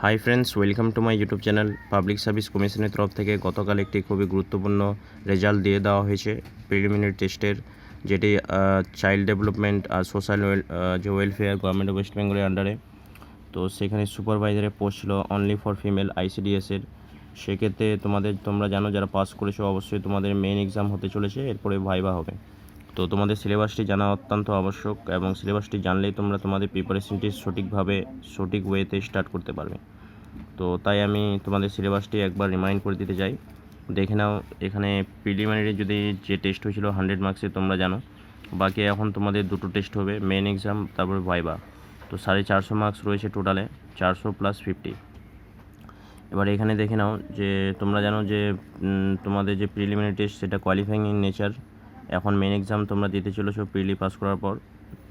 Hi friends, welcome to my YouTube channel. Public service কমিশনের তরফ থেকে গতকাল একটি খুবই গুরুত্বপূর্ণ রেজাল্ট দিয়ে দেওয়া হয়েছে প্রিলিমিনারি টেস্টের, যেটি চাইল্ড ডেভেলপমেন্ট আর সোশ্যাল যে ওয়েলফেয়ার গভর্নমেন্ট অফ ওয়েস্ট বেঙ্গলের আন্ডারে। তো সেখানে সুপারভাইজারের পোস্ট ছিল অনলি ফর ফিমেল আইসিডিএসের। সেক্ষেত্রে তোমরা জানো, যারা পাস করেছো অবশ্যই তোমাদের মেইন এক্সাম হতে চলেছে, এরপরে ভাইভা হবে। তো তোমাদের সিলেবাসটি জানা অত্যন্ত আবশ্যক, এবং সিলেবাসটি জানলেই তোমরা তোমাদের প্রিপারেশনটি সঠিক ওয়েতে স্টার্ট করতে পারবে। তো তাই আমি তোমাদের সিলেবাসটি একবার রিমাইন্ড করে দিতে চাই। দেখে নাও, এখানে প্রিলিমিনারি যে টেস্ট হয়েছিল 100 মার্কসে তোমরা জানো। বাকি এখন তোমাদের দুটো টেস্ট হবে, মেন এক্সাম তারপরে ভাইভা। তো 450 মার্কস রয়েছে টোটালে, 400 + 50। এবার এখানে দেখে নাও যে তোমরা জানো যে তোমাদের যে প্রিলিমিনারি টেস্ট সেটা কোয়ালিফাইং ইন নেচার। এখন মেন এক্সাম তোমরা দিতে চলেছো প্রিলি পাস করার পর।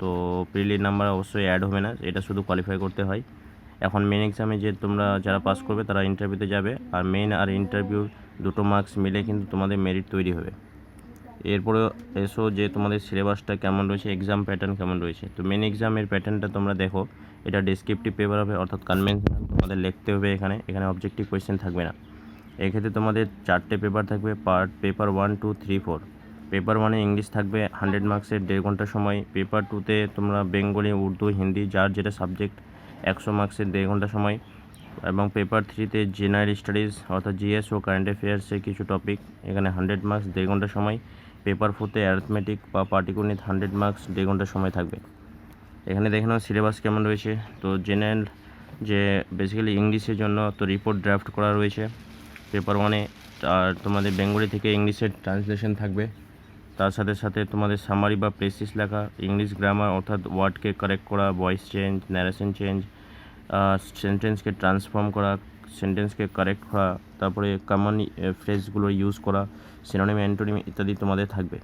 তো প্রিলির নাম্বার অবশ্যই অ্যাড হবে না, এটা শুধু কোয়ালিফাই করতে হয়। এখন মেন এক্সামে যে তোমরা যারা পাস করবে তারা ইন্টারভিউতে যাবে, আর মেন আর ইন্টারভিউ দুটো মার্কস মিলে কিন্তু তোমাদের মেরিট তৈরি হবে। এরপরে এসো যে তোমাদের সিলেবাসটা কেমন রয়েছে, এক্সাম প্যাটার্ন কেমন রয়েছে। তো মেন এক্সামের প্যাটার্নটা তোমরা দেখো, এটা ডেসক্রিপটিভ পেপার হবে, অর্থাৎ কনভেনশনাল। তোমাদের লিখতে হবে, এখানে অবজেক্টিভ কোয়েশ্চেন থাকবে না। এক্ষেত্রে তোমাদের 4টে পেপার থাকবে, পেপার 1, 2, 3, 4। পেপার 1-এ ইংলিশ থাকবে 100 মার্কসের 1.5 ঘন্টা সময়। পেপার 2-তে তোমরা বেঙ্গলি, উর্দু, হিন্দি যার যেটা সাবজেক্ট 100 মার্কসের 1.5 ঘন্টা সময়। এবং পেপার 3-তে জেনারেল স্টাডিজ অর্থাৎ জিএস ও কারেন্ট অ্যাফেয়ার্সের কিছু টপিক, এখানে 100 মার্কস 1.5 ঘন্টা সময়। পেপার 4-তে অ্যারিথমেটিক বা পাটিগণিত 100 মার্কস 1.5 ঘন্টা সময় থাকবে। এখানে দেখে নাও সিলেবাস কেমন রয়েছে। তো জেনারেল যে বেসিক্যালি ইংলিশের জন্য তো রিপোর্ট ড্রাফট করা রয়েছে পেপার 1-এ, আর তোমাদের বেঙ্গলি থেকে ইংলিশের ট্রান্সলেশন থাকবে। তার সাথে সাথে তোমাদের সামারি বা প্রেসিস লেখা, ইংলিশ গ্রামার অর্থাৎ ওয়ার্ডকে কারেক্ট করা, ভয়েস চেঞ্জ, ন্যারেশন চেঞ্জ, সেন্টেন্সকে ট্রান্সফর্ম করা, সেন্টেন্সকে কারেক্ট করা, তারপরে কমন ফ্রেজগুলো ইউজ করা, সিনোনিম, অ্যান্টোনিম ইত্যাদি তোমাদের থাকবে।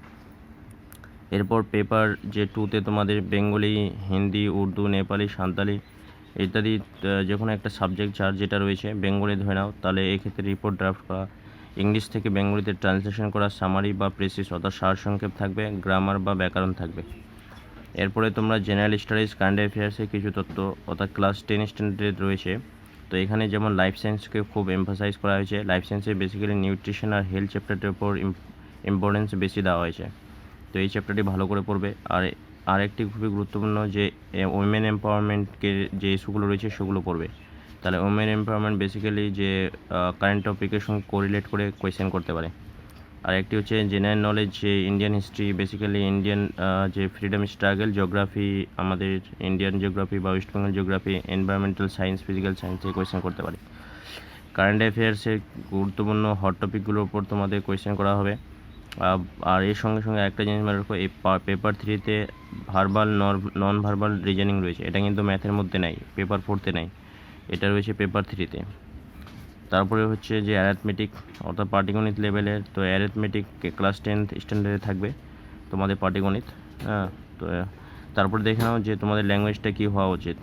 এরপর পেপার 2-তে তোমাদের বেঙ্গলি, হিন্দি, উর্দু, নেপালি, সাঁওতালি ইত্যাদি যে কোনো একটা সাবজেক্ট যার যেটা রয়েছে, বেঙ্গলি ধরে নাও, তাহলে এক্ষেত্রে রিপোর্ট ড্রাফট করা, ইংলিশ থেকে বেঙ্গলিতে ট্রান্সলেশন করা, সামারি বা প্রেসিস অর্থাৎ সারসংক্ষেপ থাকবে, গ্রামার বা ব্যাকরণ থাকবে। এরপরে তোমরা জেনারেল স্টাডিজ কারেন্ট অ্যাফেয়ার্সের কিছু তথ্য অর্থাৎ ক্লাস 10 স্ট্যান্ডার্ড রয়েছে। তো এখানে যেমন লাইফ সায়েন্সকে খুব এমফাসাইজ করা হয়েছে। লাইফ সায়েন্সে বেসিক্যালি নিউট্রিশন আর হেলথ চ্যাপ্টারটির উপর ইম্পর্টেন্স বেশি দেওয়া হয়েছে। তো এই চ্যাপ্টারটি ভালো করে পড়বে। আর একটি খুবই গুরুত্বপূর্ণ যে উইমেন এম্পাওয়ারমেন্টকে যে ইস্যুগুলো রয়েছে সেগুলো পড়বে। তাহলে উইমেন এম্পাওয়ারমেন্ট বেসিক্যালি যে কারেন্ট টপিকের সঙ্গে কোরিলেট করে কোয়েশ্চেন করতে পারে। আর একটি হচ্ছে জেনারেল নলেজ, যে ইন্ডিয়ান হিস্ট্রি, বেসিক্যালি ইন্ডিয়ান যে ফ্রিডম স্ট্রাগল, জিওগ্রাফি, আমাদের ইন্ডিয়ান জিওগ্রাফি বা West Bengal geography, environmental science, physical science থেকে কোয়েশ্চেন করতে পারে। কারেন্ট অ্যাফেয়ার্সের গুরুত্বপূর্ণ হট টপিকগুলোর উপর তোমাদের কোয়েশ্চেন করা হবে। আর এর সঙ্গে সঙ্গে একটা জিনিস মনে রাখো, এই পেপার 3-তে ভার্বাল, নন ভার্বাল রিজনিং রয়েছে। এটা কিন্তু ম্যাথের মধ্যে নাই, পেপার 4-তে নাই, এটা রয়েছে পেপার 3-তে। তারপরে হচ্ছে যে অ্যারিথমেটিক অর্থাৎ পাটিগণিত লেভেলের। তো অ্যারিথমেটিক ক্লাস 10th স্ট্যান্ডার্ডে থাকবে তোমাদের পাটিগণিত। তো তারপরে দেখে নাও যে তোমাদের ল্যাঙ্গুয়েজটা কী হওয়া উচিত।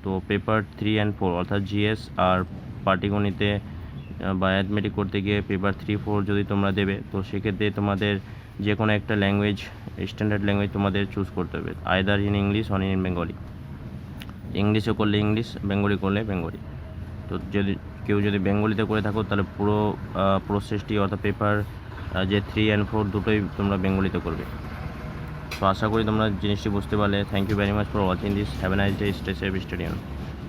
তো পেপার 3 and 4 অর্থাৎ জিএস আর পাটিগণিতে বা অ্যারিথমেটিক করতে গিয়ে পেপার 3, 4 যদি তোমরা দেবে, তো সেক্ষেত্রে তোমাদের যে কোনো একটা ল্যাঙ্গুয়েজ, স্ট্যান্ডার্ড ল্যাঙ্গুয়েজ তোমাদের চুজ করতে হবে, either in English or in Bengali. ইংলিশে করলে ইংলিশ, বেঙ্গলি করলে বেঙ্গলি। তো যদি বেঙ্গলিতে করে থাকো তাহলে পুরো প্রসেসটি অর্থাৎ পেপার যে 3 and 4 দুটোই তোমরা বেঙ্গলিতে করবে। তো আশা করি তোমরা জিনিসটি বুঝতে পারলে। Thank you very much for watching this. Have a nice day, stay safe, stay